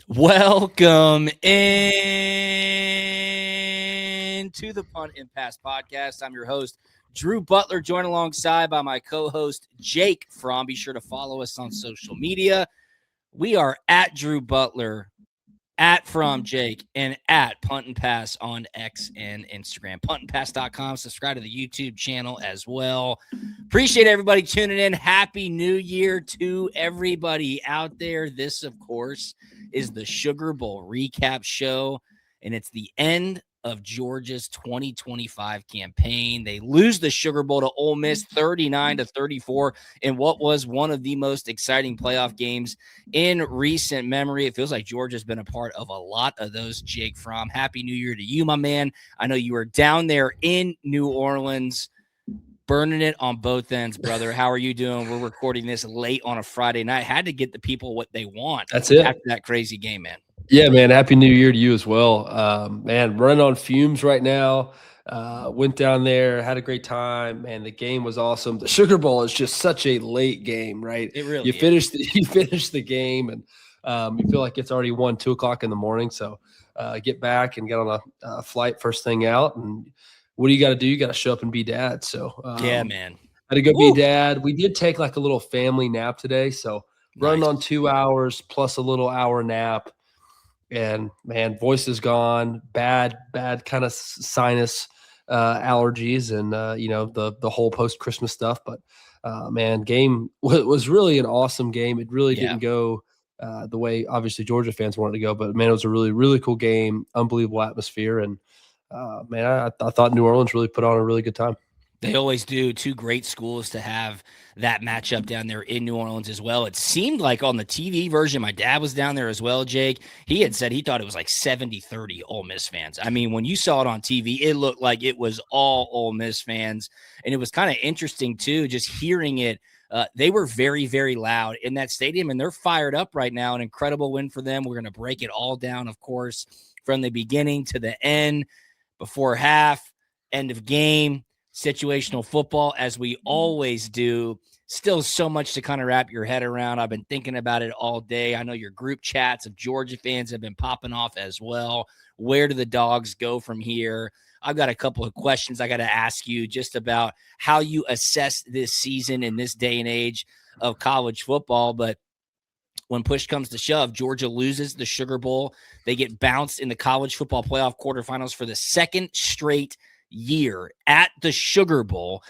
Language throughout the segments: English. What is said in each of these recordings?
Welcome in to the Punt and Pass Podcast. I'm your host, Drew Butler, joined alongside by my co-host, Jake Fromm. Be sure to follow us on social media. We are at Drew Butler, at From Jake, and at Punt and Pass on X and Instagram. Puntandpass.com. Subscribe to the YouTube channel as well. Appreciate everybody tuning in. Happy New Year to everybody out there. This, of course, is the Sugar Bowl recap show, and it's the end of Georgia's 2025 campaign. They lose the Sugar Bowl to Ole Miss 39-34 in what was one of the most exciting playoff games in recent memory. It feels like Georgia's been a part of a lot of those. Jake Fromm, Happy New Year to you, my man. I know you were down there in New Orleans, burning it on both ends, brother. How are you doing? We're recording this late on a Friday night. Had to get the people what they want. That's it. After that crazy game, man. Yeah, man. Happy New Year to you as well. Man, running on fumes right now. Went down there, had a great time, man. The game was awesome. The Sugar Bowl is just such a late game, right? It really you finish the game, and you feel like it's already 2 o'clock in the morning. So get back and get on a flight first thing out. And what do you got to do? You got to show up and be dad. So yeah, man. Had to go be dad. We did take like a little family nap today, so running on 2 hours plus a little hour nap. And man, voice is gone, bad kind of sinus allergies, and the whole post Christmas stuff. But man, game was really an awesome game. It really didn't go the way obviously Georgia fans wanted to go, but man, it was a really, really cool game, unbelievable atmosphere, and man, I thought New Orleans really put on a really good time. They always do. Two great schools to have that matchup down there in New Orleans as well. It seemed like on the TV version, my dad was down there as well, Jake. He had said he thought it was like 70-30 Ole Miss fans. I mean, when you saw it on TV, it looked like it was all Ole Miss fans. And it was kind of interesting, too, just hearing it. They were very, very loud in that stadium, and they're fired up right now. An incredible win for them. We're going to break it all down, of course, from the beginning to the end, before half, end of game. Situational football, as we always do. Still so much to kind of wrap your head around. I've been thinking about it all day. I know your group chats of Georgia fans have been popping off as well. Where do the Dawgs go from here? I've got a couple of questions I got to ask you just about how you assess this season in this day and age of college football. But when push comes to shove, Georgia loses the Sugar Bowl. They get bounced in the college football playoff quarterfinals for the second straight year at the Sugar Bowl,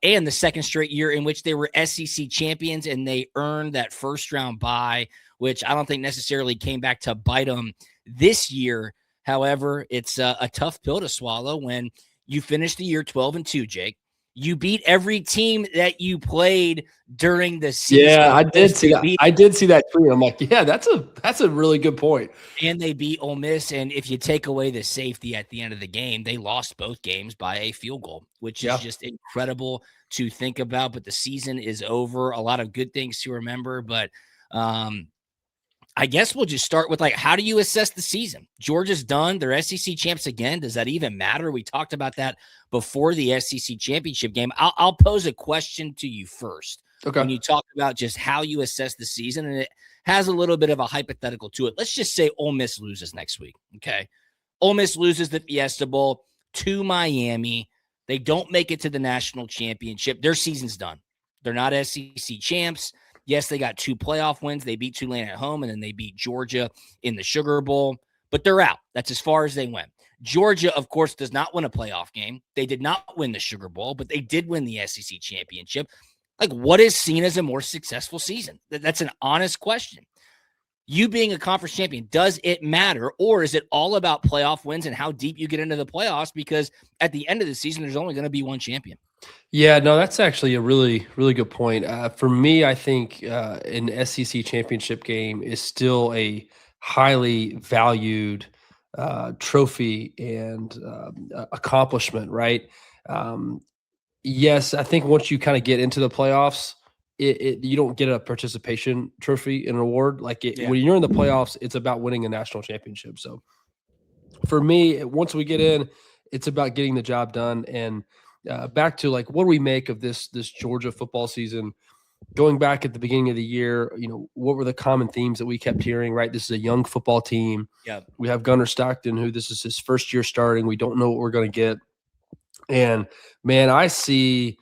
and the second straight year in which they were SEC champions, and they earned that first round bye, which I don't think necessarily came back to bite them this year. However, it's a tough pill to swallow when you finish the year 12-2, Jake. You beat every team that you played during the season. Yeah, I did see that. I did see that tweet. I'm like, yeah, that's a really good point. And they beat Ole Miss, and if you take away the safety at the end of the game, they lost both games by a field goal, which is just incredible to think about. But the season is over. A lot of good things to remember, but I guess we'll just start with, like, how do you assess the season? Georgia's done. They're SEC champs again. Does that even matter? We talked about that before the SEC championship game. I'll pose a question to you first. Okay. When you talk about just how you assess the season, and it has a little bit of a hypothetical to it. Let's just say Ole Miss loses next week, okay? Ole Miss loses the Fiesta Bowl to Miami. They don't make it to the national championship. Their season's done. They're not SEC champs. Yes, they got 2 playoff wins. They beat Tulane at home, and then they beat Georgia in the Sugar Bowl. But they're out. That's as far as they went. Georgia, of course, does not win a playoff game. They did not win the Sugar Bowl, but they did win the SEC championship. Like, what is seen as a more successful season? That's an honest question. You being a conference champion, does it matter? Or is it all about playoff wins and how deep you get into the playoffs? Because at the end of the season, there's only going to be one champion. Yeah, no, that's actually a really, really good point. For me, I think an SEC championship game is still a highly valued trophy and accomplishment, right? Yes, I think once you kind of get into the playoffs, you don't get a participation trophy and award. Like when you're in the playoffs, it's about winning a national championship. So for me, once we get in, it's about getting the job done. And back to, like, what do we make of this Georgia football season? going back at the beginning of the year, what were the common themes that we kept hearing, right? This is a young football team. Yep. We have Gunnar Stockton, who this is his first year starting. We don't know what we're going to get. And, man, I see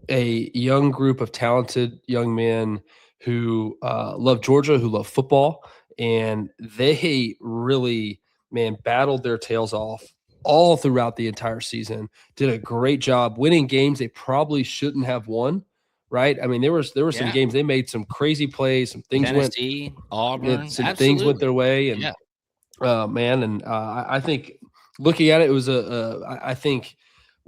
a young group of talented young men who love Georgia, who love football, and they really, man, battled their tails off all throughout the entire season, did a great job winning games they probably shouldn't have won, right? I mean, there were some games they made some crazy plays, some things Tennessee, Auburn, things went their way, and I think looking at it, it was I think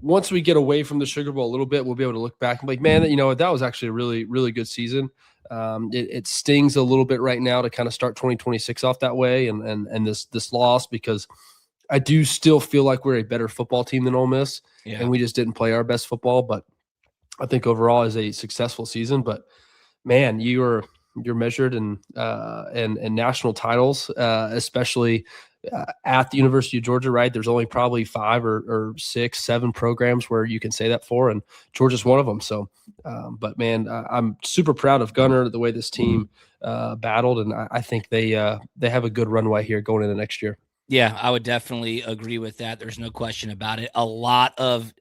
once we get away from the Sugar Bowl a little bit, we'll be able to look back and be like, man, that was actually a really, really good season. It stings a little bit right now to kind of start 2026 off that way, and this loss, because I do still feel like we're a better football team than Ole Miss, and we just didn't play our best football. But I think overall is a successful season. But man, you're measured in national titles, especially at the University of Georgia, right? There's only probably 5 or 6, 7 programs where you can say that for, and Georgia's one of them. So, but man, I'm super proud of Gunnar, the way this team battled, and I think they have a good runway here going into next year. Yeah, I would definitely agree with that. There's no question about it. A lot of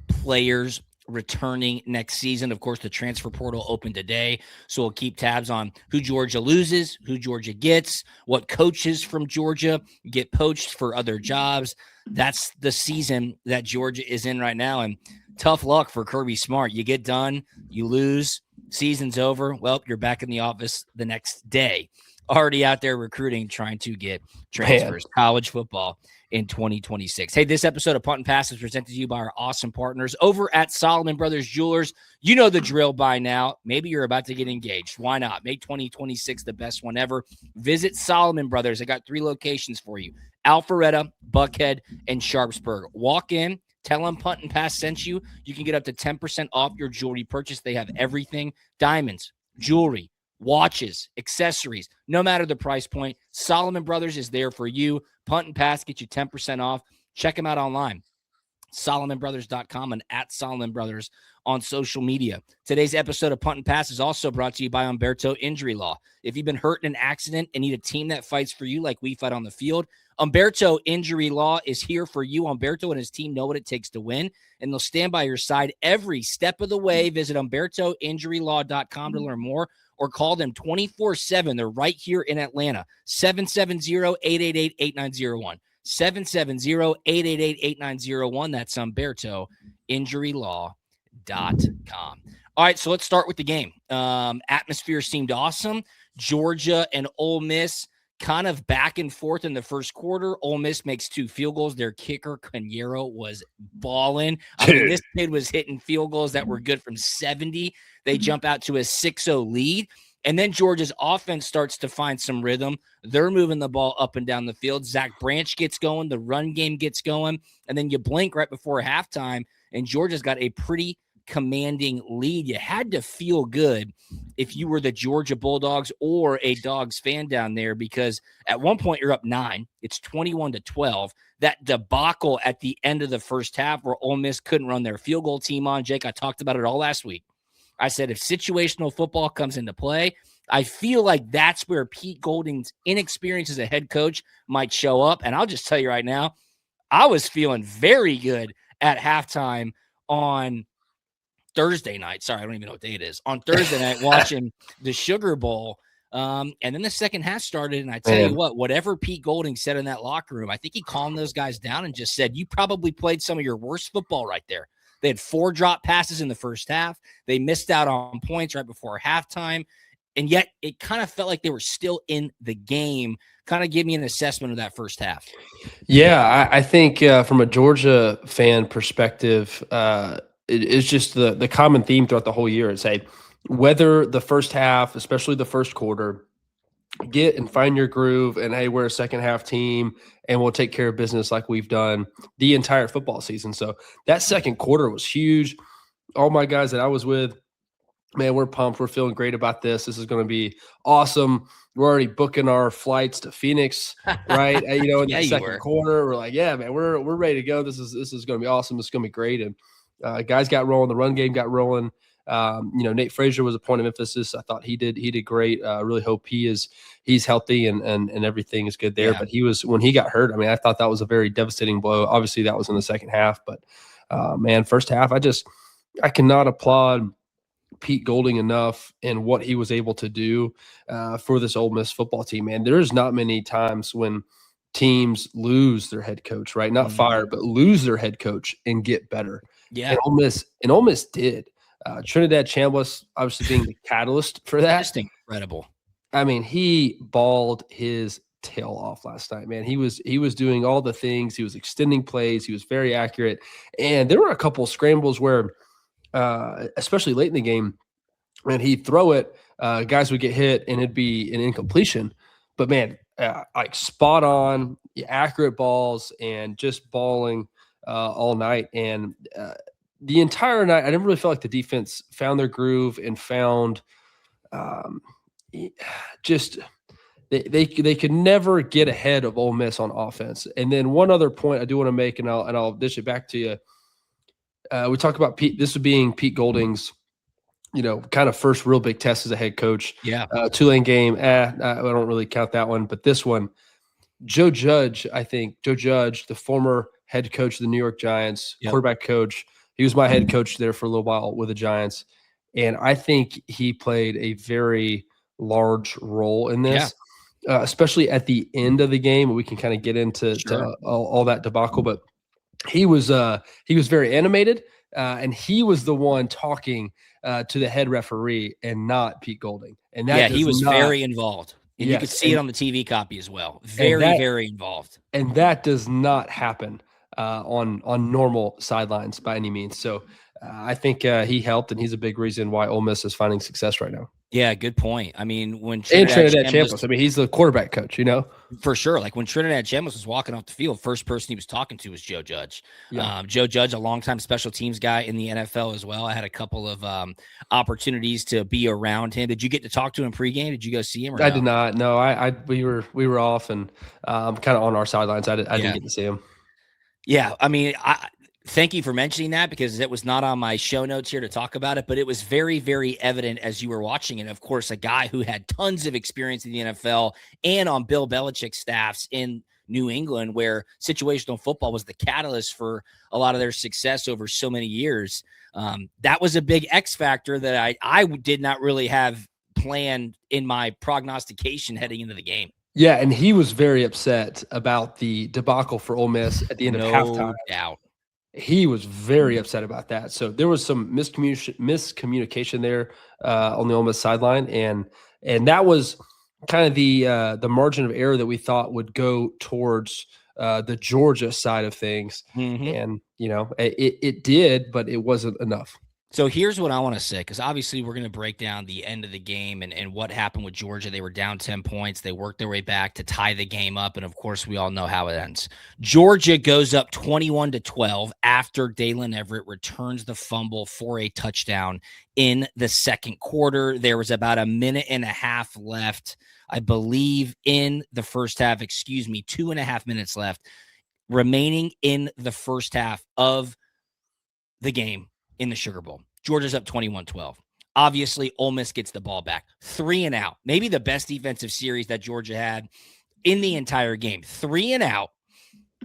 players returning next season. Of course, the transfer portal opened today, so we'll keep tabs on who Georgia loses, who Georgia gets, what coaches from Georgia get poached for other jobs. That's the season that Georgia is in right now, and tough luck for Kirby Smart. You get done, you lose, season's over. Well, you're back in the office the next day, already out there recruiting, trying to get transfers, college football in 2026. Hey, this episode of Punt and Pass is presented to you by our awesome partners over at Solomon Brothers Jewelers. You know the drill by now. Maybe you're about to get engaged. Why not? Make 2026 the best one ever. Visit Solomon Brothers. I got 3 locations for you: Alpharetta, Buckhead, and Sharpsburg. Walk in, tell them Punt and Pass sent you. You can get up to 10% off your jewelry purchase. They have everything: diamonds, jewelry, watches, accessories, no matter the price point. Solomon Brothers is there for you. Punt and Pass get you 10% off. Check them out online, SolomonBrothers.com, and at Solomon Brothers on social media. Today's episode of Punt and Pass is also brought to you by Humberto Injury Law. If you've been hurt in an accident and need a team that fights for you like we fight on the field, Humberto Injury Law is here for you. Humberto and his team know what it takes to win, and they'll stand by your side every step of the way. Visit HumbertoInjuryLaw.com to learn more, or call them 24/7. They're right here in Atlanta, 770-888-8901. 770-888-8901. That's HumbertoInjuryLaw.com. All right, so let's start with the game. Atmosphere seemed awesome. Georgia and Ole Miss kind of back and forth in the first quarter. Ole Miss makes 2 field goals. Their kicker, Cañero, was balling. I mean, this kid was hitting field goals that were good from 70. They jump out to a 6-0 lead. And then Georgia's offense starts to find some rhythm. They're moving the ball up and down the field. Zach Branch gets going. The run game gets going. And then you blink right before halftime, and Georgia's got a pretty commanding lead. You had to feel good if you were the Georgia Bulldogs or a Dogs fan down there, because at one point you're up 9. It's 21-12. That debacle at the end of the first half where Ole Miss couldn't run their field goal team on. Jake, I talked about it all last week. I said if situational football comes into play, I feel like that's where Pete Golding's inexperience as a head coach might show up. And I'll just tell you right now, I was feeling very good at halftime on Thursday night. Sorry, I don't even know what day it is. On Thursday night, watching the Sugar Bowl. And then the second half started, and I tell you what, whatever Pete Golding said in that locker room, I think he calmed those guys down and just said, you probably played some of your worst football right there. They had 4 drop passes in the first half. They missed out on points right before halftime. And yet it kind of felt like they were still in the game. Kind of give me an assessment of that first half. Yeah, I think from a Georgia fan perspective, it's just the common theme throughout the whole year is, hey, whether the first half, especially the first quarter, get and find your groove, and hey, we're a second half team and we'll take care of business like we've done the entire football season. So that second quarter was huge. All my guys that I was with, man, we're pumped. We're feeling great about this. This is going to be awesome. We're already booking our flights to Phoenix, right? In the second quarter, we're like, yeah, man, we're ready to go. This is going to be awesome. It's going to be great. And guys got rolling. The run game got rolling. Nate Frazier was a point of emphasis. I thought he did great. I really hope he's healthy and everything is good there. Yeah. But when he got hurt, I mean, I thought that was a very devastating blow. Obviously, that was in the second half, but man, first half, I cannot applaud Pete Golding enough and what he was able to do for this Ole Miss football team. Man, there's not many times when teams lose their head coach, right? Not fire, but lose their head coach and get better. Yeah. And Ole Miss did. Trinidad Chambliss obviously being the catalyst for that. Just incredible. I mean, he balled his tail off last night, man. He was doing all the things. He was extending plays. He was very accurate. And there were a couple of scrambles where, especially late in the game, when he'd throw it, guys would get hit and it'd be an incompletion. But man, like spot on, accurate balls and just balling all night. And the entire night, I never really felt like the defense found their groove and found just they could never get ahead of Ole Miss on offense. And then one other point I do want to make, and I'll dish it back to you. We talked about Pete. This being Pete Golding's, kind of first real big test as a head coach. Yeah. Tulane game. I don't really count that one, but this one, Joe Judge, the former head coach of the New York Giants, quarterback coach. He was my head coach there for a little while with the Giants. And I think he played a very large role in this, especially at the end of the game. We can kind of get into all that debacle, but he was very animated, and he was the one talking to the head referee and not Pete Golding. And that he was very involved. And you could see it on the TV copy as well. Very involved. And that does not happen on normal sidelines by any means. So I think he helped, and he's a big reason why Ole Miss is finding success right now. Yeah, good point. I mean, when Trinidad Chambliss, he's the quarterback coach, For sure. Like when Trinidad Chambliss was walking off the field, first person he was talking to was Joe Judge. Yeah. Joe Judge, a longtime special teams guy in the NFL as well. I had a couple of opportunities to be around him. Did you get to talk to him pregame? Did you go see him? I did not. No, we were off and kind of on our sidelines. I didn't get to see him. Yeah, I mean, thank you for mentioning that because it was not on my show notes here to talk about it, but it was very, very evident as you were watching it. Of course, a guy who had tons of experience in the NFL and on Bill Belichick's staffs in New England, where situational football was the catalyst for a lot of their success over so many years. That was a big X factor that I did not really have planned in my prognostication heading into the game. Yeah, and he was very upset about the debacle for Ole Miss at the end of halftime. No doubt. He was very upset about that. So there was some miscommunication there on the Ole Miss sideline, and that was kind of the margin of error that we thought would go towards the Georgia side of things. Mm-hmm. And it did, but it wasn't enough. So here's what I want to say, because obviously we're going to break down the end of the game and what happened with Georgia. They were down 10 points. They worked their way back to tie the game up. And of course, we all know how it ends. Georgia goes up 21-12 after Dalen Everett returns the fumble for a touchdown in the second quarter. There was about a minute and a half left, I believe, in the first half. 2.5 minutes left remaining in the first half of the game. In the Sugar Bowl. Georgia's up 21-12. Obviously, Ole Miss gets the ball back. 3 and out. Maybe the best defensive series that Georgia had in the entire game. 3 and out.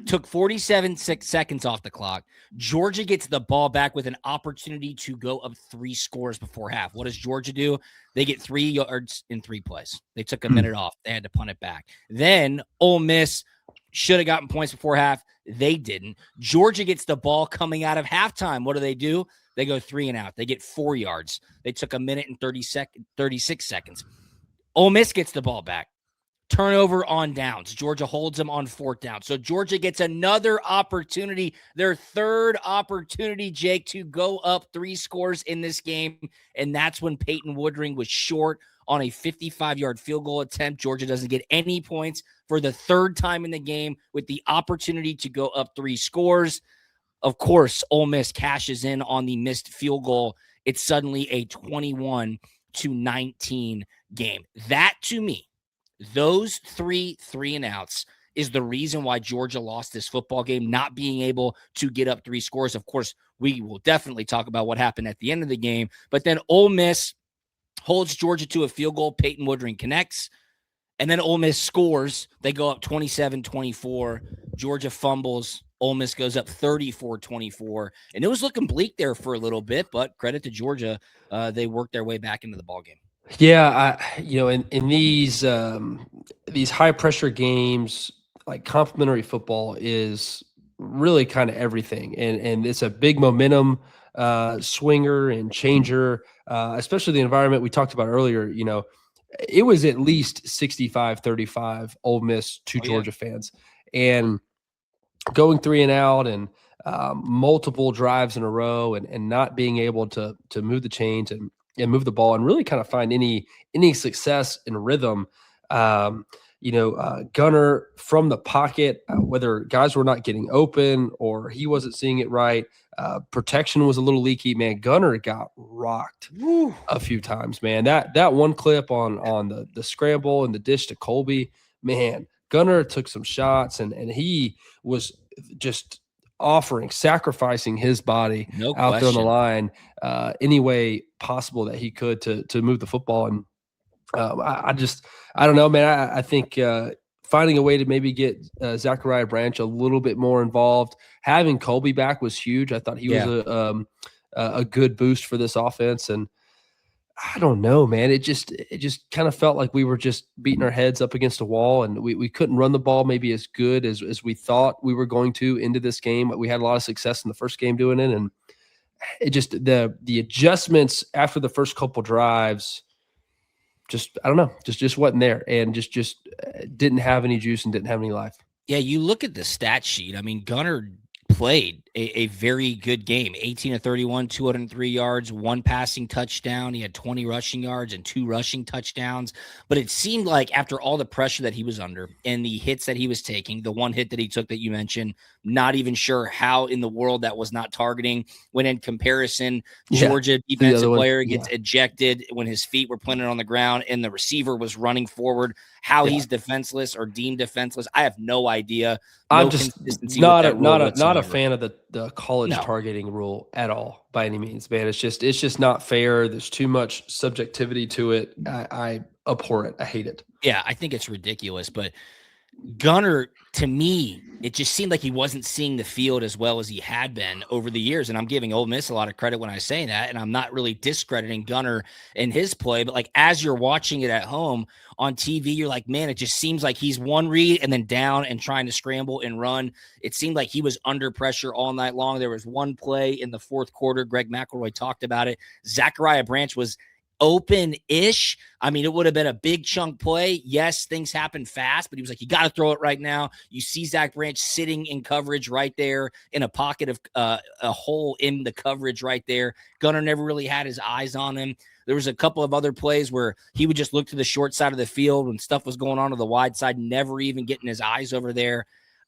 Took 47 seconds off the clock. Georgia gets the ball back with an opportunity to go up 3 scores before half. What does Georgia do? They get 3 yards in 3 plays. They took a minute off. They had to punt it back. Then Ole Miss should have gotten points before half. They didn't. Georgia gets the ball coming out of halftime. What do? They go 3 and out. They get 4 yards. They took a minute and 36 seconds. Ole Miss gets the ball back. Turnover on downs. Georgia holds them on 4th down. So Georgia gets another opportunity, their third opportunity, Jake, to go up 3 scores in this game. And that's when Peyton Woodring was short on a 55-yard field goal attempt. Georgia doesn't get any points for the third time in the game with the opportunity to go up 3 scores. Of course, Ole Miss cashes in on the missed field goal. It's suddenly a 21-19 game. That, to me, those 3 and outs is the reason why Georgia lost this football game, not being able to get up 3 scores. Of course, we will definitely talk about what happened at the end of the game, but then Ole Miss holds Georgia to a field goal. Peyton Woodring connects, and then Ole Miss scores. They go up 27-24. Georgia fumbles. Ole Miss goes up 34-24. And it was looking bleak there for a little bit, but credit to Georgia. They worked their way back into the ballgame. Yeah, in these high pressure games, like complimentary football is really kind of everything, and it's a big momentum swinger and changer, especially the environment we talked about earlier. It was at least 65-35 Ole Miss to Georgia fans, and going 3 and out and multiple drives in a row, and not being able to move the chains and move the ball and really kind of find any success in rhythm. Gunner from the pocket, whether guys were not getting open or he wasn't seeing it right, protection was a little leaky. Man, Gunner got rocked a few times. Man, that one clip on the scramble and the dish to Colby, man, Gunner took some shots and he was just sacrificing his body out there on the line any way possible that he could to move the football. And I don't know, man. I think finding a way to maybe get Zachariah Branch a little bit more involved, having Colby back was huge. I thought he was a good boost for this offense. And I don't know, man. It just kind of felt like we were just beating our heads up against a wall, and we couldn't run the ball maybe as good as we thought we were going to into this game. We had a lot of success in the first game doing it, and it just the adjustments after the first couple drives, just I don't know, just wasn't there, and just didn't have any juice and didn't have any life. Yeah, you look at the stat sheet. I mean, Gunner played a very good game. 18-31, 203 yards, 1 passing touchdown. He had 20 rushing yards and 2 rushing touchdowns. But it seemed like after all the pressure that he was under and the hits that he was taking, the one hit that he took that you mentioned, not even sure how in the world that was not targeting, when in comparison, Georgia defensive player gets ejected when his feet were planted on the ground and the receiver was running forward. How he's defenseless or deemed defenseless, I have no idea. I'm just not a fan of the college targeting rule at all by any means, man. It's just not fair. There's too much subjectivity to it. I abhor it. I hate it. Yeah, I think it's ridiculous. But Gunner, to me, it just seemed like he wasn't seeing the field as well as he had been over the years. And I'm giving Ole Miss a lot of credit when I say that. And I'm not really discrediting Gunner and his play. But like as you're watching it at home on TV, you're like, man, it just seems like he's one read and then down and trying to scramble and run. It seemed like he was under pressure all night long. There was one play in the fourth quarter. Greg McElroy talked about it. Zachariah Branch was open-ish. I mean, it would have been a big chunk play. Yes, things happen fast, but he was like, you got to throw it right now. You see Zach Branch sitting in coverage right there in a pocket of a hole in the coverage right there. Gunner never really had his eyes on him. There was a couple of other plays where he would just look to the short side of the field when stuff was going on to the wide side, never even getting his eyes over there.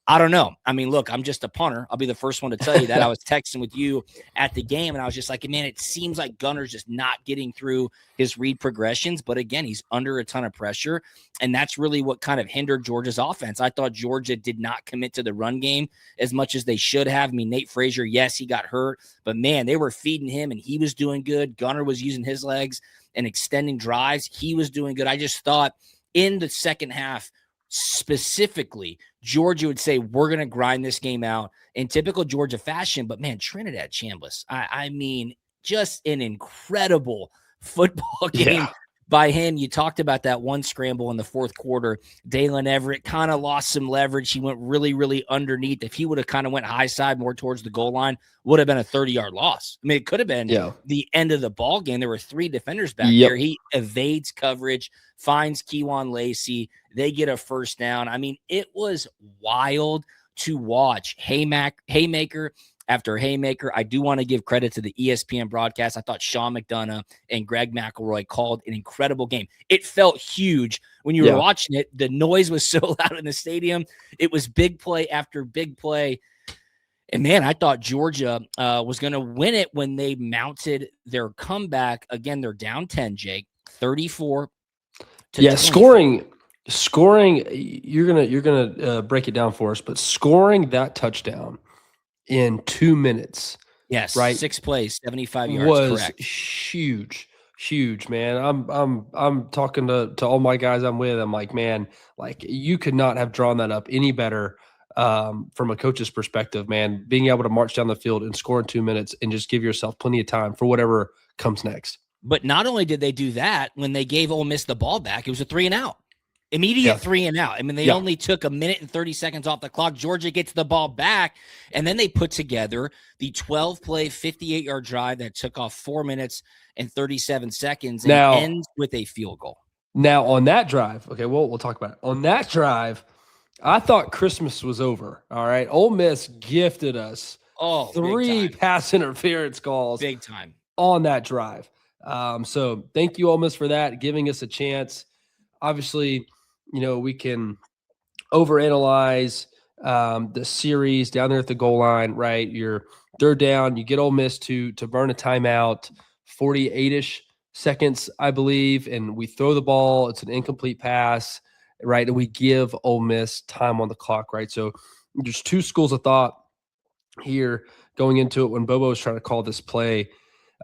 I don't know. I mean, look, I'm just a punter. I'll be the first one to tell you that. I was texting with you at the game, and I was just like, man, it seems like Gunner's just not getting through his read progressions. But again, he's under a ton of pressure, and that's really what kind of hindered Georgia's offense. I thought Georgia did not commit to the run game as much as they should have. I mean, Nate Frazier, yes, he got hurt, but man, they were feeding him, and he was doing good. Gunner was using his legs and extending drives. He was doing good. I just thought in the second half, specifically, Georgia would say, we're going to grind this game out in typical Georgia fashion. But man, Trinidad Chambliss, I mean, just an incredible football game by him. You talked about that one scramble in the fourth quarter. Dalen Everett kind of lost some leverage. He went really, really underneath. If he would have kind of went high side more towards the goal line, would have been a 30-yard loss. I mean, it could have been the end of the ball game. There were 3 defenders back there. He evades coverage, finds Kejuan Lacey. They get a first down. I mean, it was wild to watch. Haymaker after haymaker. I do want to give credit to the ESPN broadcast. I thought Sean McDonough and Greg McElroy called an incredible game. It felt huge when you were watching it. The noise was so loud in the stadium. It was big play after big play. And man, I thought Georgia was going to win it when they mounted their comeback. Again, they're down 10, Jake, 34 to 20. Scoring Scoring, you're gonna break it down for us, but scoring that touchdown in 2 minutes, Yes, right, 6 plays, 75 yards, was correct. huge, man. I'm talking to all my guys I'm with. I'm like, man, like you could not have drawn that up any better from a coach's perspective, man. Being able to march down the field and score in 2 minutes and just give yourself plenty of time for whatever comes next. But not only did they do that, when they gave Ole Miss the ball back, it was a 3 and out. Immediate 3 and out. I mean, they only took a minute and 30 seconds off the clock. Georgia gets the ball back, and then they put together the 12-play, 58-yard drive that took off 4 minutes and 37 seconds and ends with a field goal. Now, on that drive, okay, we'll talk about it. On that drive, I thought Christmas was over, all right? Ole Miss gifted us 3 pass interference calls. Big time. On that drive. So thank you, Ole Miss, for that, giving us a chance. Obviously, we can overanalyze the series down there at the goal line, right? You're third down, you get Ole Miss to burn a timeout, 48-ish seconds, I believe, and we throw the ball. It's an incomplete pass, right? And we give Ole Miss time on the clock, right? So there's 2 schools of thought here going into it when Bobo was trying to call this play.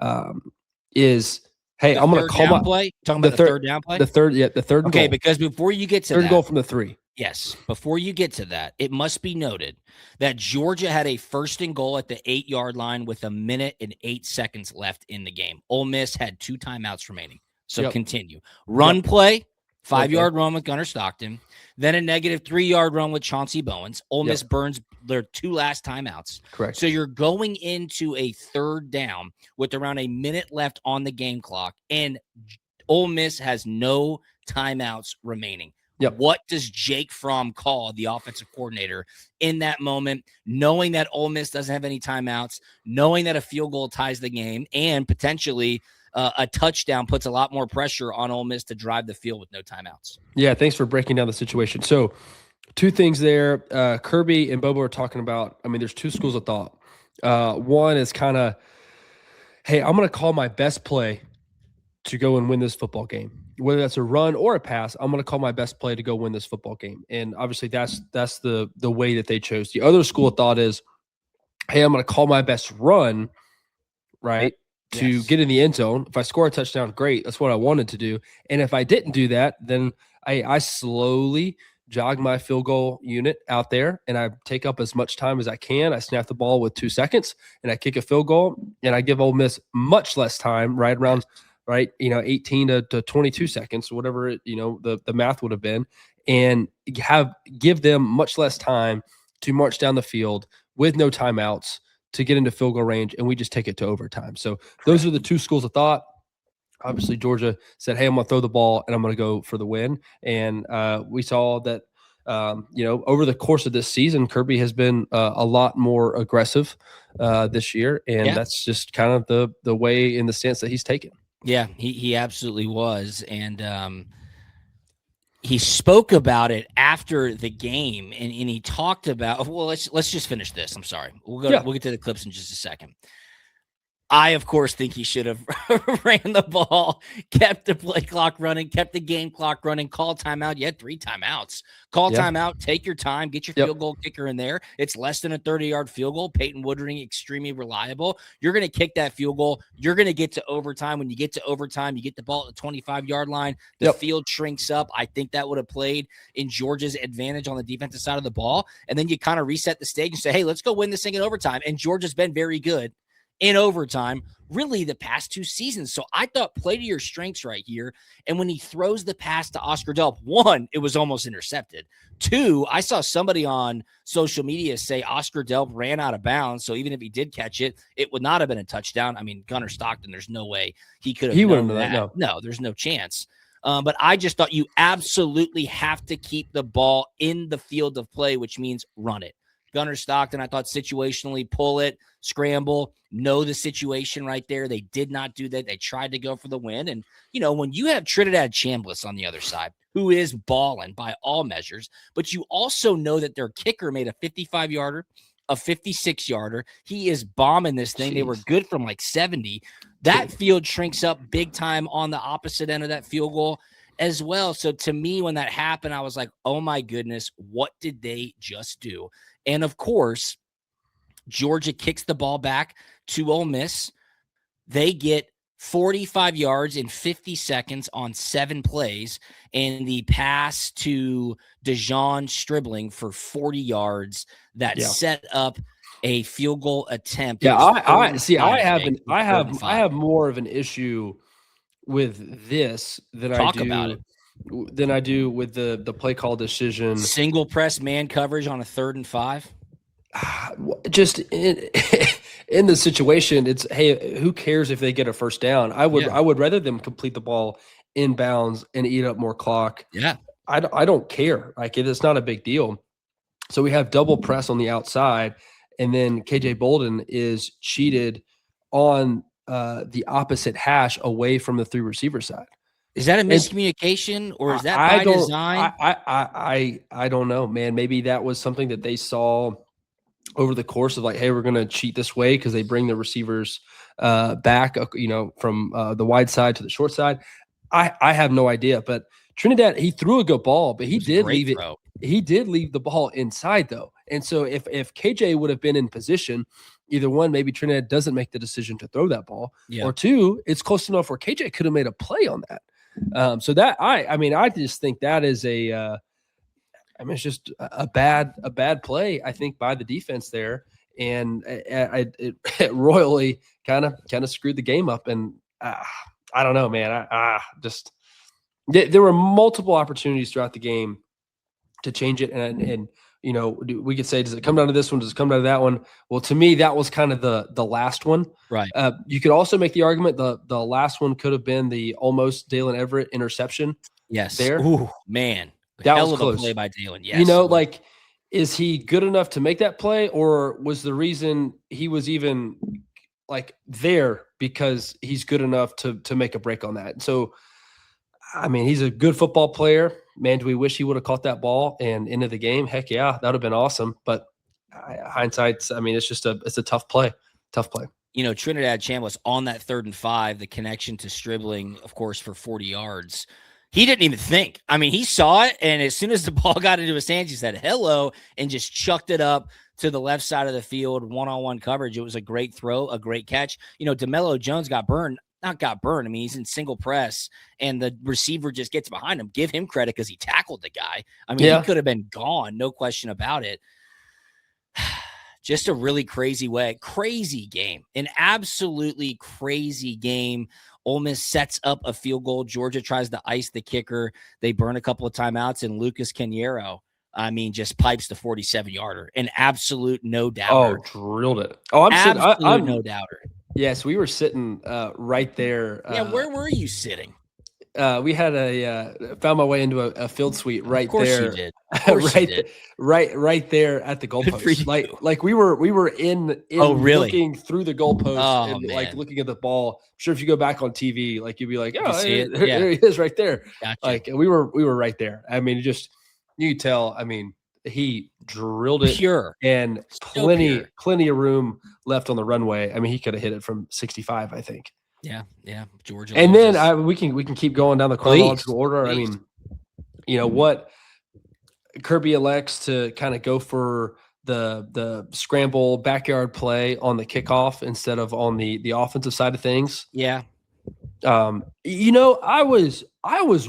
Hey, I'm going to call my play. Talking about the third down play. The third okay, goal. Because before you get to third goal from the 3. Yes, before you get to that, it must be noted that Georgia had a 1st and goal at the 8-yard line with 1 minute and 8 seconds left in the game. Ole Miss had 2 timeouts remaining. So continue. Run play, 5-yard run with Gunnar Stockton, then a negative 3-yard run with Chauncey Bowens. Ole Miss burns their 2 last timeouts. Correct. So you're going into a third down with around a minute left on the game clock, and Ole Miss has no timeouts remaining. Yep. What does Jake Fromm call, the offensive coordinator, in that moment, knowing that Ole Miss doesn't have any timeouts, knowing that a field goal ties the game, and potentially a touchdown puts a lot more pressure on Ole Miss to drive the field with no timeouts? Yeah, thanks for breaking down the situation. So 2 things there. Kirby and Bobo are talking about, I mean, there's 2 schools of thought. One is kind of, hey, I'm going to call my best play to go and win this football game. Whether that's a run or a pass, I'm going to call my best play to go win this football game. And obviously that's the way that they chose. The other school of thought is, hey, I'm going to call my best run, right, to get in the end zone. If I score a touchdown, great. That's what I wanted to do. And if I didn't do that, then I slowly jog my field goal unit out there and I take up as much time as I can. I snap the ball with 2 seconds and I kick a field goal and I give Ole Miss much less time, right around – 18 to 22 seconds, whatever it, the math would have been, and give them much less time to march down the field with no timeouts to get into field goal range, and we just take it to overtime. So those are the 2 schools of thought. Obviously, Georgia said, hey, I'm going to throw the ball, and I'm going to go for the win. And we saw that, over the course of this season, Kirby has been a lot more aggressive this year, and that's just kind of the way in the stance that he's taken. Yeah, he absolutely was. And he spoke about it after the game, and he talked about, well, let's just finish this. I'm sorry. We'll get to the clips in just a second. I, of course, think he should have ran the ball, kept the play clock running, kept the game clock running, call timeout. You had 3 timeouts. Call timeout, take your time, get your field goal kicker in there. It's less than a 30-yard field goal. Peyton Woodring, extremely reliable. You're going to kick that field goal. You're going to get to overtime. When you get to overtime, you get the ball at the 25-yard line. The field shrinks up. I think that would have played in Georgia's advantage on the defensive side of the ball. And then you kind of reset the stage and say, hey, let's go win this thing in overtime. And Georgia's been very good in overtime, really the past 2 seasons. So I thought, play to your strengths right here. And when he throws the pass to Oscar Delp, 1, it was almost intercepted. 2, I saw somebody on social media say Oscar Delp ran out of bounds. So even if he did catch it, it would not have been a touchdown. I mean, Gunnar Stockton, there's no way he could have. He wouldn't have that. No, there's no chance. But I just thought you absolutely have to keep the ball in the field of play, which means run it. Gunnar Stockton, I thought situationally, pull it, scramble, know the situation right there. They did not do that. They tried to go for the win. And, when you have Trinidad Chambliss on the other side, who is balling by all measures, but you also know that their kicker made a 55-yarder, a 56-yarder. He is bombing this thing. Jeez. They were good from like 70. That field shrinks up big time on the opposite end of that field goal. as well. So to me, when that happened, I was like, oh my goodness, what did they just do? And of course, Georgia kicks the ball back to Ole Miss. They get 45 yards in 50 seconds on 7 plays, and the pass to DeJon Stribling for 40 yards that set up a field goal attempt. Yeah, I have more of an issue with this than I do with the play call decision. Single press man coverage on a 3rd and 5. Just in the situation, it's, hey, who cares if they get a first down? I would rather them complete the ball inbounds and eat up more clock. Yeah, I don't care. Like, it's not a big deal. So we have double press on the outside, and then KJ Bolden is cheated on the opposite hash away from the 3 receiver side. Is that a miscommunication, or is that by design? I don't know, man. Maybe that was something that they saw over the course of, like, hey, we're going to cheat this way because they bring the receivers back, from the wide side to the short side. I have no idea, but Trinidad, he threw a good ball, but he did leave it. He did leave the ball inside, though. And so if KJ would have been in position, either one, maybe Trinidad doesn't make the decision to throw that ball, or 2, it's close enough where KJ could have made a play on that. So that I just think that is it's just a bad play, I think, by the defense there, and it royally kind of screwed the game up. And I don't know, man. There were multiple opportunities throughout the game to change it, and we could say, does it come down to this one? Does it come down to that one? Well, to me, that was kind of the last one. Right. You could also make the argument the last one could have been the almost Dalen Everett interception. Yes. There. Ooh, man. That Hell was of close. A play by Dalen. Yes. Is he good enough to make that play, or was the reason he was even there because he's good enough to make a break on that? So, he's a good football player. Man, do we wish he would have caught that ball and ended the game? Heck yeah, that would have been awesome. But hindsight, it's a tough play. Tough play. Trinidad Chambliss on that 3rd and 5, the connection to Stribling, of course, for 40 yards. He didn't even think. He saw it, and as soon as the ball got into his hands, he said hello and just chucked it up to the left side of the field, one-on-one coverage. It was a great throw, a great catch. DeMello Jones got burned. Not got burned. He's in single press, and the receiver just gets behind him. Give him credit because he tackled the guy. He could have been gone, no question about it. Just a really crazy game, an absolutely crazy game. Ole Miss sets up a field goal. Georgia tries to ice the kicker. They burn a couple of timeouts, and Lucas Cañero, just pipes the 47-yarder. An absolute no doubter. Oh, drilled it. Oh, I'm no doubter. Yes, we were sitting right there. Yeah, where were you sitting? We had found my way into a field suite right there. Of course you did. Of course you did. Right there at the goalpost. Like we were in looking through the goalpost and looking at the ball. I'm sure if you go back on TV, you'd be like, oh, there he is right there. Gotcha. We were right there. You could tell. He drilled it pure and plenty of room left on the runway. He could have hit it from 65, I think. Yeah, Georgia. And then we can keep going down the chronological order. Please. What Kirby elects to kind of go for the scramble backyard play on the kickoff instead of on the offensive side of things. Yeah. I was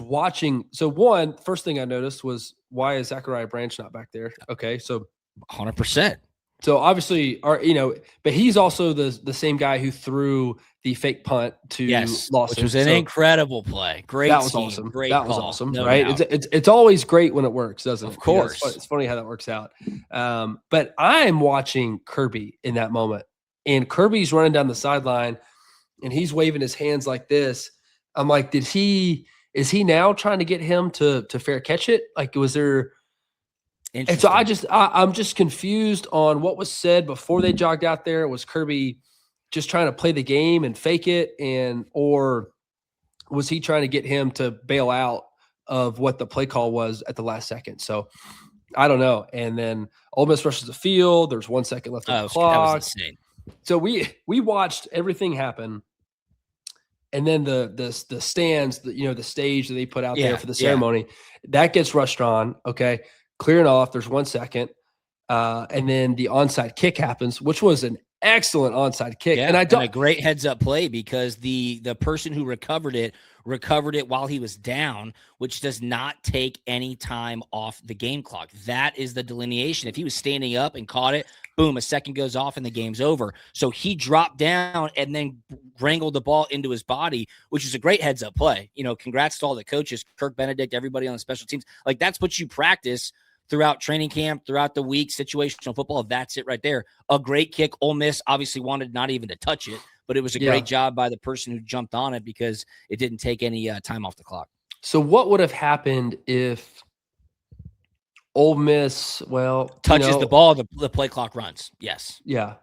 watching. So first thing I noticed was, why is Zachariah Branch not back there? Okay, so 100%. So obviously, but he's also the same guy who threw the fake punt to Lawson, which was an incredible play. Great, that was team, awesome. Great that call. Was awesome, no right? doubt. It's always great when it works, doesn't it? Of course, it's funny how that works out. But I'm watching Kirby in that moment, and Kirby's running down the sideline, and he's waving his hands like this. I'm like, is he now trying to get him to fair catch it? Was there? And so I'm just confused on what was said before they jogged out there. Was Kirby just trying to play the game and fake it, or was he trying to get him to bail out of what the play call was at the last second? So I don't know. And then Ole Miss rushes the field. There's 1 second left on the clock. That was insane. So we watched everything happen. and then the stands, the stage that they put out there for the Yeah. ceremony, that gets rushed on. Okay, clearing off. There's 1 second, and then the onside kick happens, which was an excellent onside kick. Yeah, and a great heads up play because the person who recovered it while he was down, which does not take any time off the game clock. That is the delineation. If he was standing up and caught it, boom, a second goes off and the game's over. So he dropped down and then wrangled the ball into his body, which is a great heads up play. Congrats to all the coaches, Kirk Benedict, everybody on the special teams. Like, that's what you practice throughout training camp, throughout the week, situational football. That's it right there. A great kick. Ole Miss obviously wanted not even to touch it, but it was a great job by the person who jumped on it because it didn't take any time off the clock. So what would have happened if Ole Miss, touches the ball, the play clock runs? Yes. Yeah.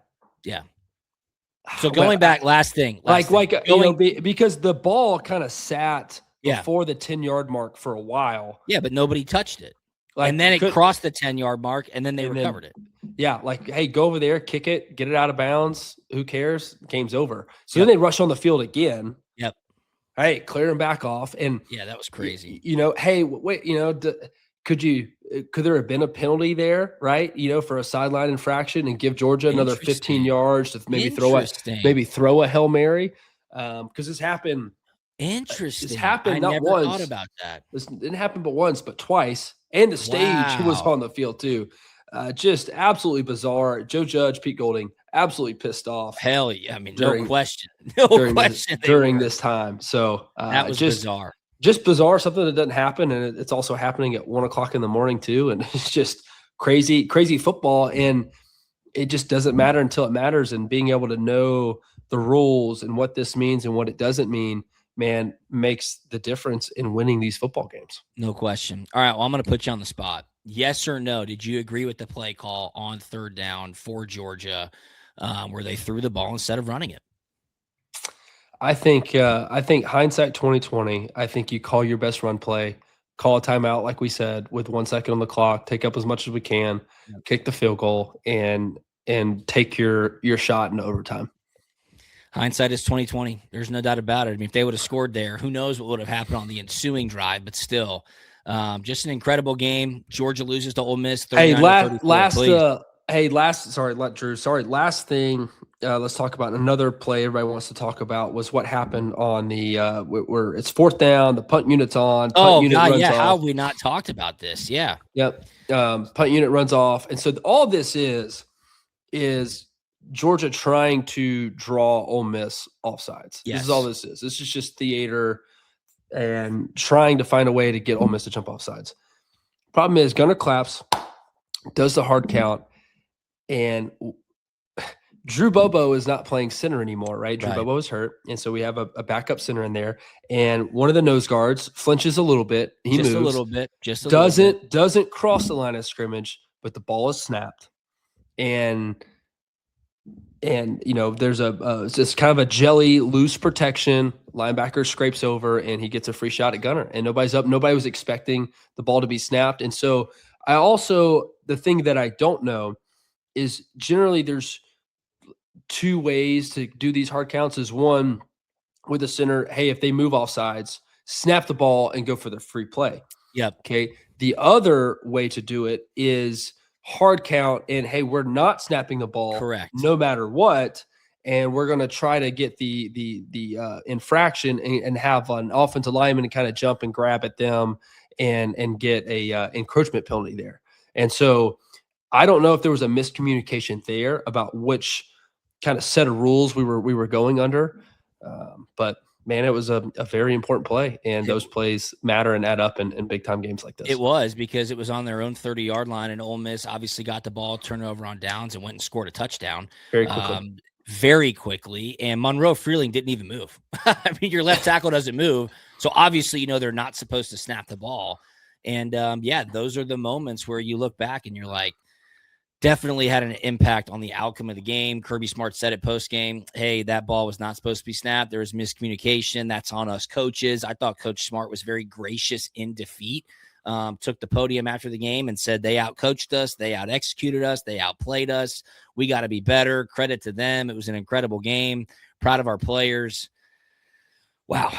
Yeah. So going back, last thing. Because the ball kind of sat before the 10-yard mark for a while. Yeah, but nobody touched it. And then it crossed the 10-yard mark, and then they recovered it. Yeah, hey, go over there, kick it, get it out of bounds. Who cares? Game's over. So then they rush on the field again. Yep. Hey, clear them back off. And yeah, that was crazy. Hey, wait, could there have been a penalty there, right? For a sideline infraction and give Georgia another 15 yards to maybe throw a Hail Mary? Because this happened. Interesting. This happened I not never once. thought about that. This didn't happen but once, but twice. And the stage was on the field too. Just absolutely bizarre. Joe Judge, Pete Golding, absolutely pissed off. Hell yeah. I mean, no question. During this time. So that was just bizarre. Just bizarre, something that doesn't happen. And it's also happening at 1:00 in the morning too. And it's just crazy football. And it just doesn't matter until it matters. And being able to know the rules and what this means and what it doesn't mean, man, makes the difference in winning these football games. No question. All right, well, I'm going to put you on the spot. Yes or no, did you agree with the play call on 3rd down for Georgia where they threw the ball instead of running it? I think hindsight 2020, I think you call your best run play, call a timeout like we said with 1 second on the clock, take up as much as we can, kick the field goal, and take your shot in overtime. Hindsight is 2020. There's no doubt about it. I mean, if they would have scored there, who knows what would have happened on the ensuing drive, but still, just an incredible game. Georgia loses to Ole Miss. Last thing, let's talk about another play everybody wants to talk about was what happened on the where it's 4th down, the punt unit's on. How have we not talked about this? Yeah. Yep. Punt unit runs off. And so all this is Georgia trying to draw Ole Miss offsides. Yes. This is all this is. This is just theater and trying to find a way to get Ole Miss to jump offsides. Problem is, Gunner claps, does the hard count, and Drew Bobo is not playing center anymore, right? Drew Bobo is hurt, and so we have a backup center in there. And one of the nose guards flinches a little bit. He moves a little bit, doesn't cross the line of scrimmage, but the ball is snapped, and there's just kind of a jelly loose protection. Linebacker scrapes over and he gets a free shot at Gunner, and nobody's up. Nobody was expecting the ball to be snapped. And so the thing that I don't know is generally there's 2 ways to do these hard counts. Is one with the center, hey, if they move off sides, snap the ball and go for the free play. Yep. Okay. The other way to do it is hard count and hey, we're not snapping the ball, correct, no matter what, and we're going to try to get the infraction and have an offensive lineman kind of jump and grab at them and get a encroachment penalty there. And so I don't know if there was a miscommunication there about which kind of set of rules we were going under, but man, it was a very important play, and those plays matter and add up in big time games like this. It was because it was on their own 30-yard line, and Ole Miss obviously got the ball, turned it over on downs, and went and scored a touchdown very quickly. And Monroe Freeling didn't even move. I mean, your left tackle doesn't move, so obviously they're not supposed to snap the ball. And those are the moments where you look back and you're like, definitely had an impact on the outcome of the game. Kirby Smart said it post-game, hey, that ball was not supposed to be snapped. There was miscommunication. That's on us coaches. I thought Coach Smart was very gracious in defeat. Took the podium after the game and said they outcoached us. They out-executed us. They outplayed us. We got to be better. Credit to them. It was an incredible game. Proud of our players. Wow.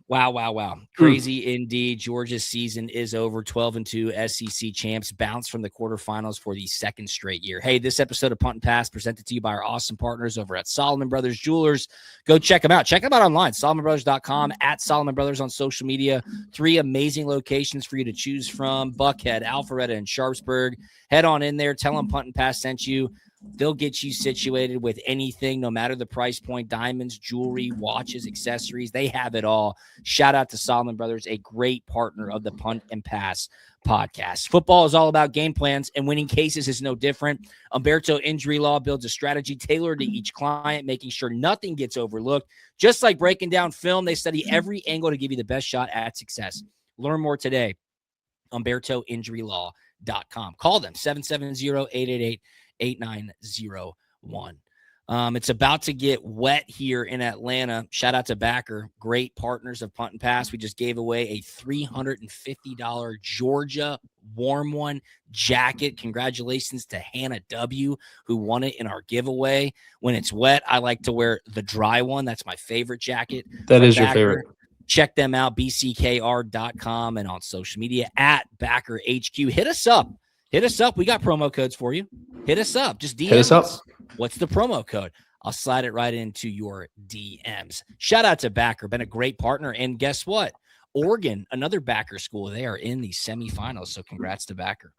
Wow. Crazy indeed. Georgia's season is over. 12-2 SEC champs bounce from the quarterfinals for the second straight year. Hey, this episode of Punt and Pass presented to you by our awesome partners over at Solomon Brothers Jewelers. Go check them out. Check them out online, solomonbrothers.com, at Solomon Brothers on social media. 3 amazing locations for you to choose from: Buckhead, Alpharetta, and Sharpsburg. Head on in there. Tell them Punt and Pass sent you. They'll get you situated with anything, no matter the price point: diamonds, jewelry, watches, accessories. They have it all. Shout out to Solomon Brothers, a great partner of the Punt and Pass podcast. Football is all about game plans, and winning cases is no different. Humberto Injury Law builds a strategy tailored to each client, making sure nothing gets overlooked. Just like breaking down film, they study every angle to give you the best shot at success. Learn more today. HumbertoInjuryLaw.com. Call them 770-888-8901. It's about to get wet here in Atlanta. Shout out to Backer, great partners of Punt and Pass. We just gave away a $350 Georgia Warm One jacket. Congratulations to Hannah W., who won it in our giveaway. When it's wet, I like to wear the dry one. That's my favorite jacket. That is Backer. your favorite. Check them out, bckr.com, and on social media at Backer HQ. Hit us up. We got promo codes for you. Hit us up. Just DM us. What's the promo code? I'll slide it right into your DMs. Shout out to Backer. Been a great partner. And guess what? Oregon, another Backer school, they are in the semifinals. So congrats to Backer.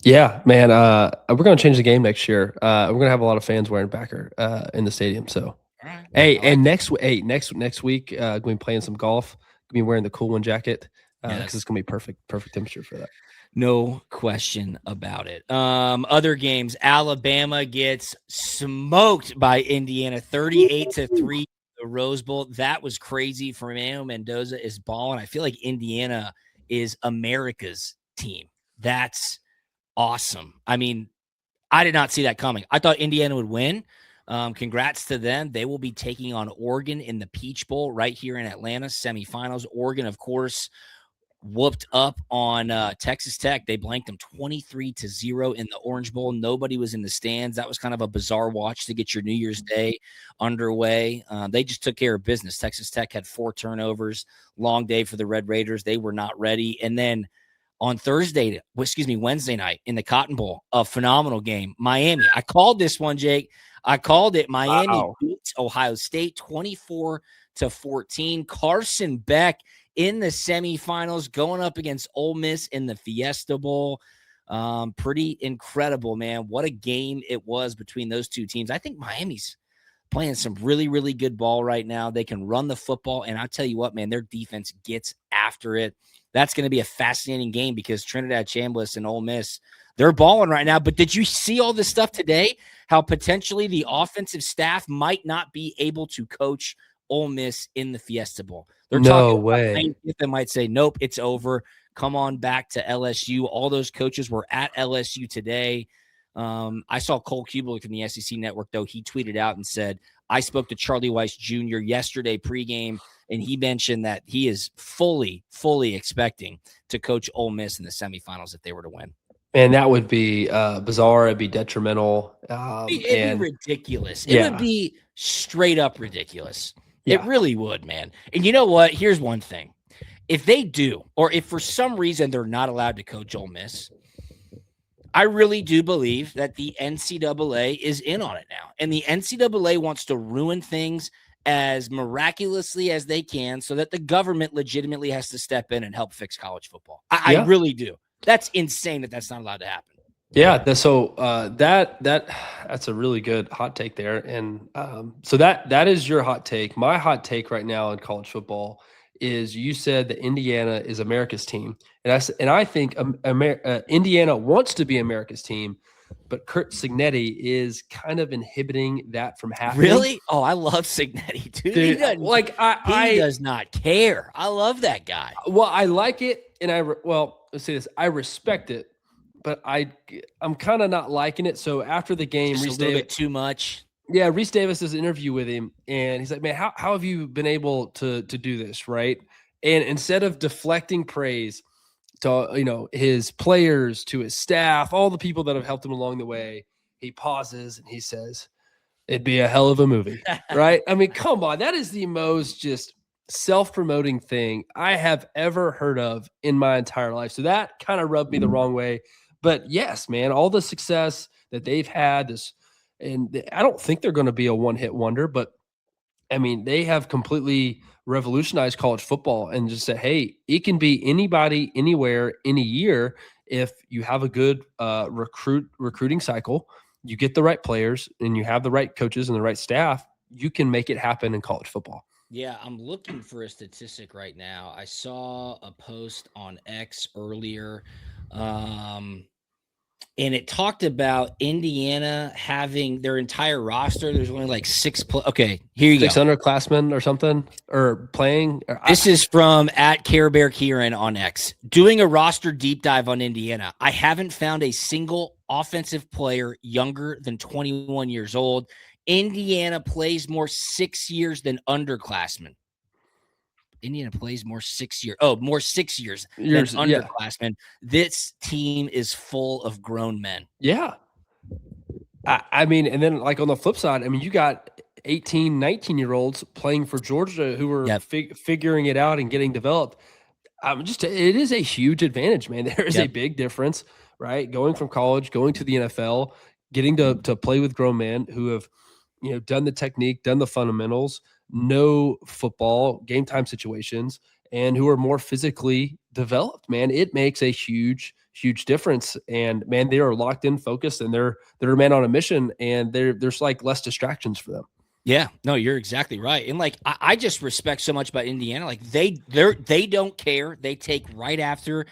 Yeah, man. We're going to change the game next year. We're going to have a lot of fans wearing Backer in the stadium. So, right. Hey, and next week, going to be playing some golf. Going to be wearing the Cool One jacket because it's going to be perfect temperature for that. No question about it. Other games, Alabama gets smoked by Indiana, 38-3, the Rose Bowl. That was crazy. Fernando Mendoza is balling. I feel like Indiana is America's team. That's awesome. I mean, I did not see that coming. I thought Indiana would win. Congrats to them. They will be taking on Oregon in the Peach Bowl right here in Atlanta, semifinals. Oregon, of course, whooped up on Texas Tech. They blanked them 23-0 in the Orange Bowl. Nobody was in the stands. That was kind of a bizarre watch to get your New Year's Day underway. They just took care of business. Texas Tech had 4 turnovers. Long day for the Red Raiders. They were not ready. And then on Wednesday night in the Cotton Bowl, a phenomenal game. Miami. I called this one, Jake. I called it. Miami beats Ohio State 24-14. Carson Beck in the semifinals, going up against Ole Miss in the Fiesta Bowl. Pretty incredible, man. What a game it was between those two teams. I think Miami's playing some really, really good ball right now. They can run the football, and I'll tell you what, man, their defense gets after it. That's going to be a fascinating game because Trinidad Chambliss and Ole Miss, they're balling right now. But did you see all this stuff today? How potentially the offensive staff might not be able to coach Ole Miss in the Fiesta Bowl. They're no way. They might say, nope, it's over. Come on back to LSU. All those coaches were at LSU today. I saw Cole Kubler from the SEC Network, though. He tweeted out and said, I spoke to Charlie Weiss Jr. yesterday pregame, and he mentioned that he is fully expecting to coach Ole Miss in the semifinals if they were to win. And that would be bizarre. It'd be detrimental. It'd be ridiculous. It would be straight up ridiculous. Yeah. It really would, man. And you know what? Here's one thing. If they do, or if for some reason they're not allowed to coach Ole Miss, I really do believe that the NCAA is in on it now. And the NCAA wants to ruin things as miraculously as they can so that the government legitimately has to step in and help fix college football. I really do. That's insane that that's not allowed to happen. Yeah, that's a really good hot take there, and so that is your hot take. My hot take right now in college football is you said that Indiana is America's team, and I think Indiana wants to be America's team, but Curt Cignetti is kind of inhibiting that from happening. Really? Oh, I love Cignetti, dude. He does not care. I love that guy. Well, I like it, and let's say this: I respect it. But I'm kind of not liking it. So after the game, Reese Davis, a little bit too much. Yeah, Reese Davis does an interview with him, and he's like, "Man, how have you been able to do this, right?" And instead of deflecting praise to his players, to his staff, all the people that have helped him along the way, he pauses and he says, It'd be a hell of a movie, right? I mean, come on. That is the most just self-promoting thing I have ever heard of in my entire life. So that kind of rubbed me the wrong way. But yes, man, all the success that they've had and I don't think they're going to be a one-hit wonder, but I mean, they have completely revolutionized college football and just said, hey, it can be anybody, anywhere, any year if you have a good recruiting cycle, you get the right players, and you have the right coaches and the right staff, you can make it happen in college football. Yeah, I'm looking for a statistic right now. I saw a post on X earlier. And it talked about Indiana having their entire roster. There's only like okay, here you go. 600 underclassmen or something or playing. This is from at Care Bear Kieran on X. Doing a roster deep dive on Indiana. I haven't found a single offensive player younger than 21 years old. Indiana plays more 6 years than underclassmen. Indiana plays more 6 years. Oh, more 6 years than underclassmen. Yeah. This team is full of grown men. Yeah. I mean, and then like on the flip side, I mean, you got 18, 19-year-olds playing for Georgia who are figuring it out and getting developed. It is a huge advantage, man. There is a big difference, right? Going from college, going to the NFL, getting to play with grown men who have, done the technique, done the fundamentals, know football, game time situations, and who are more physically developed, man. It makes a huge difference. And man, they are locked in, focused, and they're a man on a mission, and there's like less distractions for them. Yeah, no, you're exactly right. And like, I just respect so much about Indiana. Like they don't care. They take right after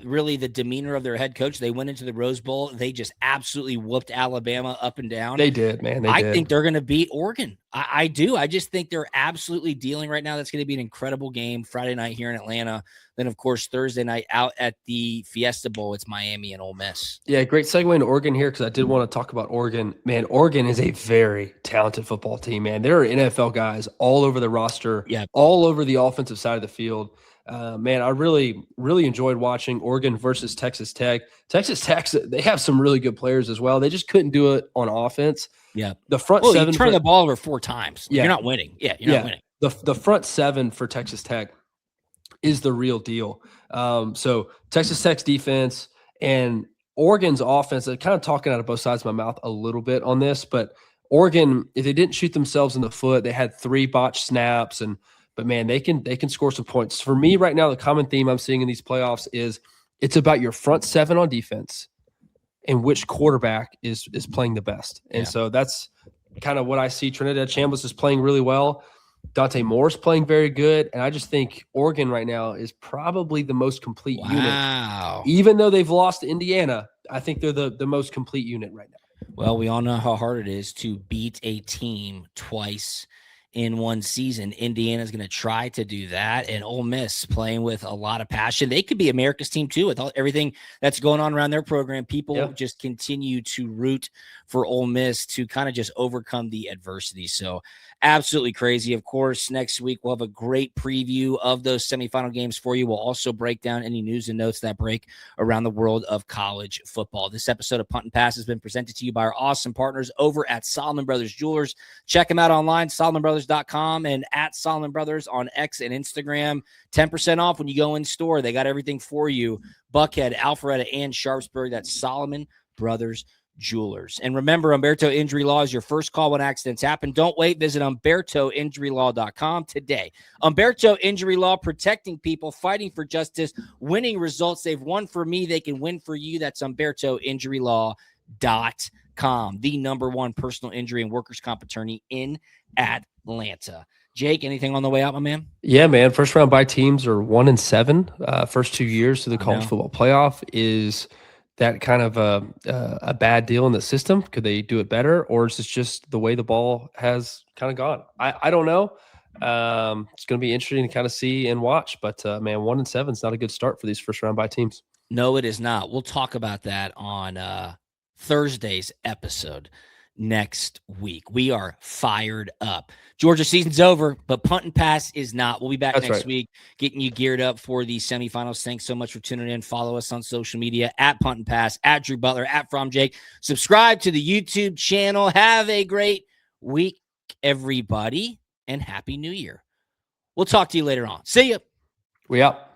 really the demeanor of their head coach. They went into the Rose Bowl. They just absolutely whooped Alabama up and down. They did, man. I think they're going to beat Oregon. I do. I just think they're absolutely dealing right now. That's going to be an incredible game Friday night here in Atlanta. Then, of course, Thursday night out at the Fiesta Bowl, it's Miami and Ole Miss. Yeah, great segue into Oregon here because I did want to talk about Oregon. Man, Oregon is a very talented football team, man. There are NFL guys all over the roster, all over the offensive side of the field. Man, I really, really enjoyed watching Oregon versus Texas Tech. Texas Tech, they have some really good players as well. They just couldn't do it on offense. Yeah. The front seven. You turn the ball over 4 times. You're not winning. Yeah, you're not winning. The front seven for Texas Tech is the real deal. So Texas Tech's defense and Oregon's offense, I'm kind of talking out of both sides of my mouth a little bit on this, but Oregon, if they didn't shoot themselves in the foot, they had 3 botched snaps, but man, they can score some points. For me right now, the common theme I'm seeing in these playoffs is it's about your front seven on defense and which quarterback is playing the best. And so that's kind of what I see. Trinidad Chambliss is playing really well. Dante Moore's playing very good. And I just think Oregon right now is probably the most complete unit. Even though they've lost to Indiana, I think they're the most complete unit right now. Well, we all know how hard it is to beat a team twice in one season. Indiana's going to try to do that, and Ole Miss playing with a lot of passion. They could be America's team too with everything that's going on around their program. People just continue to root for Ole Miss to kind of just overcome the adversity. So absolutely crazy. Of course, next week we'll have a great preview of those semifinal games for you. We'll also break down any news and notes that break around the world of college football. This episode of Punt and Pass has been presented to you by our awesome partners over at Solomon Brothers Jewelers. Check them out online, SolomonBrothers.com, and at Solomon Brothers on X and Instagram. 10% off when you go in store. They got everything for you. Buckhead, Alpharetta, and Sharpsburg. That's Solomon Brothers Jewelers. And remember, Humberto Injury Law is your first call when accidents happen. Don't wait. Visit HumbertoInjuryLaw.com today. Humberto Injury Law, protecting people, fighting for justice, winning results. They've won for me. They can win for you. That's HumbertoInjuryLaw.com, the #1 personal injury and workers' comp attorney in Atlanta. Jake, anything on the way out, my man? Yeah, man. First round bye teams are 1-7. First 2 years to the college football playoff. Is that kind of a bad deal in the system? Could they do it better, or is this just the way the ball has kind of gone? I don't know. It's going to be interesting to kind of see and watch. But man, 1-7 is not a good start for these first round bye teams. No, it is not. We'll talk about that on Thursday's episode. next week. We are fired up. Georgia season's over, but Punt and Pass is not. We'll be back next week getting you geared up for the semifinals. Thanks so much for tuning in. Follow us on social media at Punt and Pass, at Drew Butler, at Fromm Jake. Subscribe to the YouTube channel. Have a great week, everybody, and Happy New Year. We'll talk to you later on. See ya. We out.